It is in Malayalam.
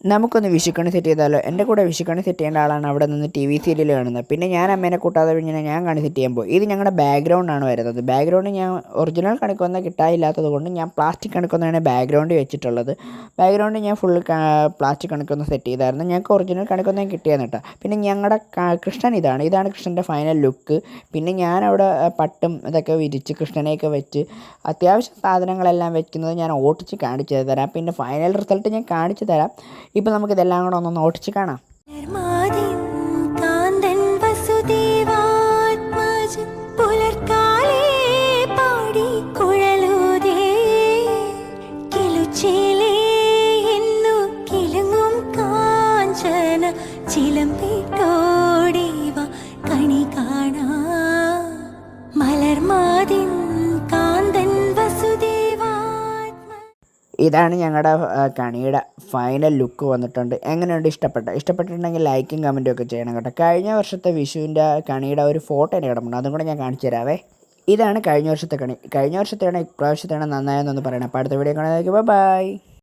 നമുക്കൊന്ന് വിഷുക്കണി സെറ്റ് ചെയ്താലോ? എൻ്റെ കൂടെ വിഷുക്കണി സെറ്റ് ചെയ്യേണ്ട ആളാണ് അവിടെ നിന്ന് TV സീരിയൽ കാണുന്നത്. പിന്നെ ഞാൻ അമ്മേനെ കൂട്ടാതെ പിന്നെ ഞാൻ കണി സെറ്റ് ചെയ്യാൻ പോയി. ഇത് ഞങ്ങളുടെ ബാക്ക്ഗ്രൗണ്ടാണ് വരുന്നത്. ബാക്ക്ഗ്രൗണ്ട് ഞാൻ ഒറിജിനൽ കണിക്കൊന്ന കിട്ടാനില്ലാത്തത് കൊണ്ട് ഞാൻ പ്ലാസ്റ്റിക് കണിക്കൊന്നയാണ് ബാക്ക്ഗ്രൗണ്ട് വെച്ചിട്ടുള്ളത്. ബാക്ക്ഗ്രൗണ്ട് ഞാൻ ഫുൾ പ്ലാസ്റ്റിക് കണിക്കൊന്ന സെറ്റ് ചെയ്തായിരുന്നു. ഞങ്ങൾക്ക് ഒറിജിനൽ കണിക്കൊന്നയും കിട്ടിയെന്ന് കേട്ടോ. പിന്നെ ഞങ്ങളുടെ കൃഷ്ണൻ ഇതാണ് കൃഷ്ണൻ്റെ ഫൈനൽ ലുക്ക്. പിന്നെ ഞാനവിടെ പട്ടും ഇതൊക്കെ വിരിച്ച് കൃഷ്ണനെയൊക്കെ വെച്ച് അത്യാവശ്യം സാധനങ്ങളെല്ലാം വെക്കുന്നത് ഞാൻ ഓട്ടിച്ച് കാണിച്ചു തരാം. പിന്നെ ഫൈനൽ റിസൾട്ട് ഞാൻ കാണിച്ചു തരാം. ഇപ്പം നമുക്കിതെല്ലാം കൂടെ ഒന്ന് ഓടിച്ച് കാണാം. ചിലമ്പിട്ടോടിവ കണി കാണാ മലർമാതിൻ കാന്തൻ വസുദേവാത്മ. ഇതാണ് ഞങ്ങളുടെ കണിയുടെ ഫൈനൽ ലുക്ക് വന്നിട്ടുണ്ട്. എങ്ങനെയുണ്ട്? ഇഷ്ടപ്പെട്ടിട്ടുണ്ടെങ്കിൽ ലൈക്കും കമൻറ്റും ഒക്കെ ചെയ്യണം കേട്ടോ. കഴിഞ്ഞ വർഷത്തെ വിഷുവിൻ്റെ കണിയുടെ ഒരു ഫോട്ടോ എനിക്ക് കിടപ്പുണ്ട്, അതും കൂടെ ഞാൻ കാണിച്ചു തരാവേ. ഇതാണ് കഴിഞ്ഞ വർഷത്തെ കണി. കഴിഞ്ഞ വർഷത്തെയാണ് ഇപ്രാവശ്യത്തെയാണ് നന്നായെന്നൊന്ന് പറയണം. അപ്പോൾ അടുത്ത വീഡിയോ കാണാൻ ബൈ.